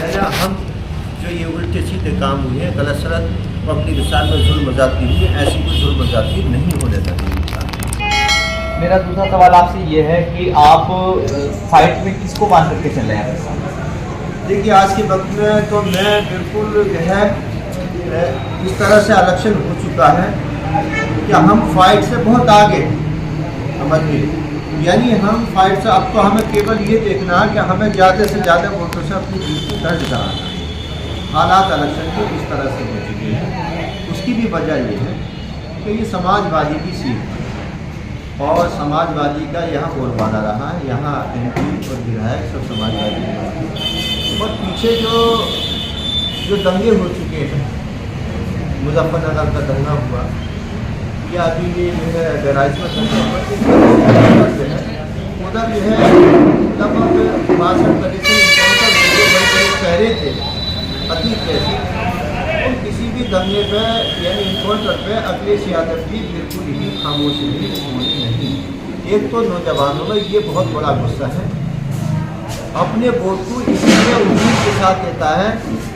पहला हम जो ये उल्टे सीधे काम हुए हैं, गलत सलत पब्लिक के साथ में जुल्म ज़्यादती हुई है, ऐसी कोई जुल्म ज़्यादती नहीं होने देता। मेरा दूसरा सवाल आपसे ये है कि आप फाइट में किसको मान करके चल रहे हैं आपके साथ? देखिए, आज के वक्त में तो मैं बिल्कुल जो है इस तरह से इलेक्शन हो चुका है कि हम फाइट से बहुत आगे समझिए, यानी हम फाइट से अब तो हमें केवल ये देखना है कि हमें ज़्यादा से ज़्यादा वोटों से अपनी जीत को दर्ज कराना है। हालात इलेक्शन के इस तरह से हो चुके हैं। उसकी भी वजह ये है कि ये समाजवादी की सीट है और समाजवादी का यहाँ बोलबाला रहा है। यहाँ MP और विधायक सब समाजवादी और पीछे जो दंगे हो चुके हैं, मुजफ्फरनगर का दंगा हुआ या अभी ये जो है गैराज में उधर जो है तब भाषण करे थे, बड़े चेहरे थे अतीत जैसे, और किसी भी दंगे पे यानी इन्काउंटर पे अखिलेश यादव की बिल्कुल ही खामोशी नहीं। एक तो नौजवानों में ये बहुत बड़ा गुस्सा है, अपने वोट को इसलिए उम्मीद के साथ देता है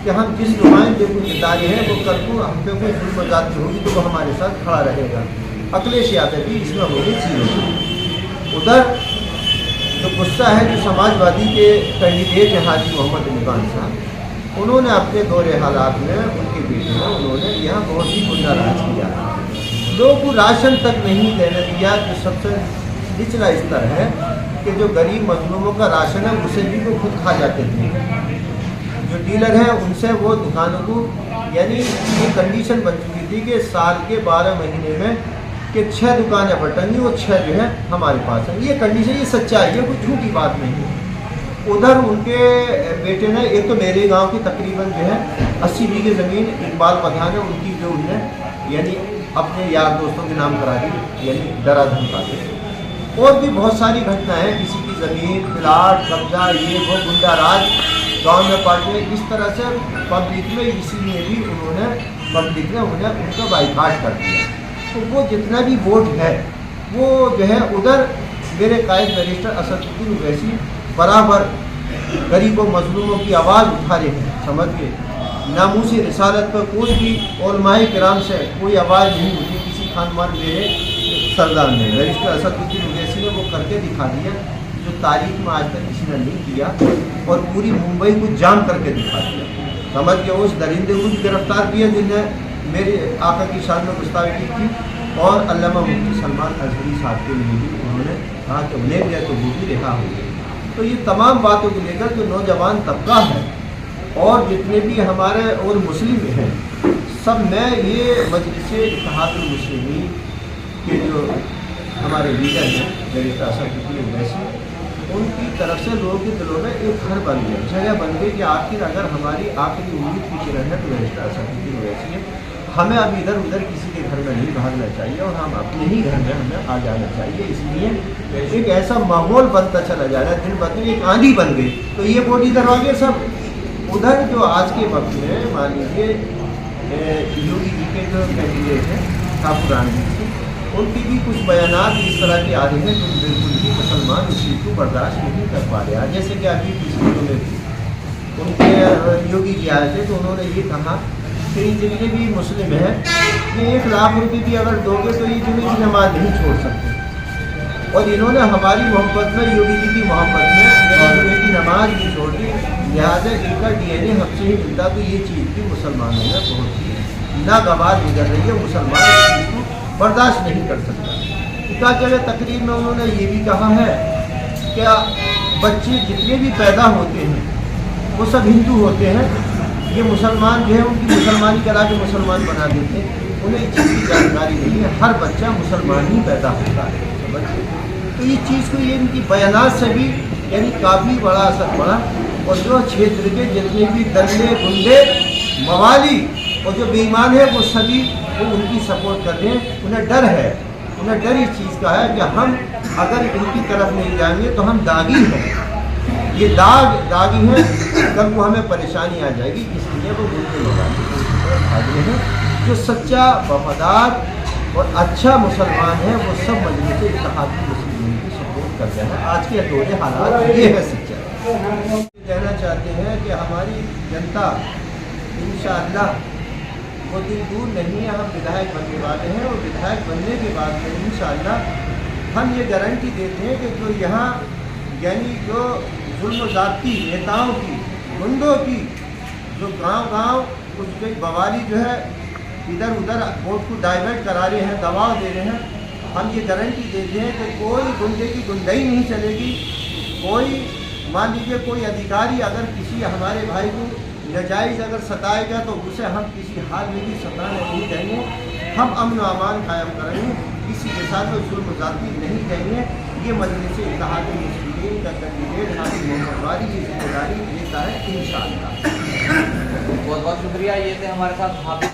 कि हम जिस नुमाइंदे को जिता रहे हैं वो कल को हम पे कोई जुल्म ज़्यादती होगी तो वो हमारे साथ खड़ा रहेगा। अखिलेश यादव भी इसमें होगी चीज़। उधर जो गुस्सा है जो समाजवादी के कैंडिडेट हैं हाजी मोहम्मद इमरान साहब, उन्होंने अपने दौरे हालात में उनके बेटे में उन्होंने यहाँ बहुत ही गुंडा राज किया, लोगों को राशन तक नहीं देने दिया। जो सबसे निचला स्तर है कि जो गरीब मजलूमों का राशन है उसे भी वो खुद खा जाते थे। जो डीलर हैं उनसे वो दुकानों को यानी ये कंडीशन बन चुकी थी कि साल के 12 महीने में कि 6 दुकानें बटेंगी, वो 6 जो है हमारे पास है। ये कंडीशन, ये सच्चाई है, कोई झूठी बात नहीं है। उधर उनके बेटे ने एक तो मेरे गांव की तकरीबन जो है 80 बीघे ज़मीन इकबाल पठान है उनकी जो उन्हें यानी अपने यार दोस्तों के नाम करा दी, यानी डरा धमका के। और भी बहुत सारी घटनाएं, किसी की ज़मीन प्लाट कब्जा ये वो गुंडा राज गाँव में पार्टी इस तरह से पब्लिक में, इसीलिए भी उन्होंने पब्लिक ने उन्हें उनका बाइकाट कर दिया। तो वो जितना भी वोट है वो जो है उधर मेरे कायद बैरिस्टर असदुद्दीन ओवैसी बराबर गरीबों मजलूमों की आवाज़ उठा रहे हैं। समझिए, नामूसी रिसालत पर कोई भी उलमाए किराम से कोई आवाज़ नहीं उठी। किसी खानदान मेरे सरदार ने बैरिस्टर असदुद्दीन ओवैसी ने वो करके दिखा दिया जो तारीख में आज तक किसी ने नहीं किया, और पूरी मुंबई को जाम करके दिखा दिया। समझ के उस दरिंदे को भी गिरफ्तार किया जिन्हें मेरे आका की शान में गुस्ताखी की थी, और अल्लामा मुफ्ती सलमान अजहरी साहब के लिए भी उन्होंने कहा कि ले गया तो वो भी रिहा हो गए। तो ये तमाम बातों को लेकर जो नौजवान तबका है और जितने भी हमारे और मुस्लिम हैं, सब मैं ये मजलिस इत्तेहादुल मुस्लिमीन के जो हमारे लीडर हैं बैरिस्टर असदुद्दीन ओवैसी, उनकी तरफ से लोगों के दिलों में एक घर बन गया, जगह बन गई कि आखिर अगर हमारी आखिरी उम्मीद की किरण है तो बैरिस्टर असदुद्दीन ओवैसी है। हमें अब इधर उधर किसी के घर में नहीं भागना चाहिए और हम अपने ही घर में हमें आ जाना चाहिए। इसलिए एक ऐसा माहौल बनता चला जा रहा है, दिन ब दिन एक आंधी बन गई। तो ये वोट इधर आ गए सब। उधर जो आज के वक्त में मान लीजिए योगी जी के जो कैंडिडेट हैं ठाकुर जी, उनकी भी कुछ बयानात इस तरह के आ रहे हैं जो बिल्कुल ही मुसलमान इस चीज़ को बर्दाश्त नहीं कर पा रहे हैं। जैसे कि अभी पिछले में भी उनके योगी जी आए थे तो उन्होंने ये कहा कि जितने भी मुस्लिम हैं ये 1 लाख रुपये भी अगर दोगे तो ये जुमे की नमाज नहीं छोड़ सकते। और इन्होंने हमारी मोहब्बत में, योगी जी की मोहब्बत में जुमे की नमाज भी छोड़ दी, लिहाजा इनका DNA हमसे ही मिलता। तो ये चीज़ भी मुसलमानों में बहुत ही नागवार गुजर रही है, मुसलमान इस चीज़ को बर्दाश्त नहीं कर सकता। इतना जगह तकरीर में उन्होंने ये भी कहा है कि बच्चे जितने भी पैदा होते हैं वो सब हिंदू होते हैं, ये मुसलमान जो है उनकी मुसलमानी करा के मुसलमान बना देते हैं। उन्हें इस चीज़ की जानकारी नहीं है, हर बच्चा मुसलमान ही पैदा होता है। तो ये चीज़ को ये इनकी बयानात से भी यानी काफ़ी बड़ा असर पड़ा, और जो क्षेत्र के जितने भी दंगे गुंडे मवाली और जो बेईमान है वो सभी वो उनकी सपोर्ट कर रहे हैं। उन्हें डर है, उन्हें डर इस चीज़ का है कि हम अगर इनकी तरफ नहीं जाएंगे तो हम दागी हैं, ये दागी हैं, कल को हमें परेशानी आ जाएगी। इसलिए वो उनके भाग रहे हैं। जो सच्चा वफादार और अच्छा मुसलमान है वो सब मजलिस इत्तेहादुल मुस्लिमीन की सपोर्ट कर रहे हैं। आज के दौरे हालात ये है सच्चाई। कहना चाहते हैं कि हमारी जनता इंशाअल्लाह वो दिन दूर नहीं है, हम विधायक बनने वाले हैं और विधायक बनने के बाद में इंशाअल्लाह हम ये गारंटी देते हैं कि जो यहाँ यानी जो जुल्म ज़ाती नेताओं की, गुंडों की, जो गांव-गांव उसके बवाली जो है इधर उधर वोट को डाइवर्ट करा रहे हैं, दबाव दे रहे हैं, हम ये गारंटी देते हैं कि कोई गुंडे की गुंडाई नहीं चलेगी। कोई मान लीजिए कोई अधिकारी अगर किसी हमारे भाई को नाजायज़ अगर सताएगा तो उसे हम किसी हाल में भी सताने नहीं देंगे। हम अमन व अमान कायम करेंगे, किसी के साथ कोई जुल्म ज़ाती नहीं देंगे। ये मजलिस इत्तेहाद मुस्लिमीन का कैंडिडेट हाजी मोहम्मद वाली की जिम्मेदारी लेता है इंशाअल्लाह। बहुत बहुत शुक्रिया। ये थे हमारे साथ हाफिज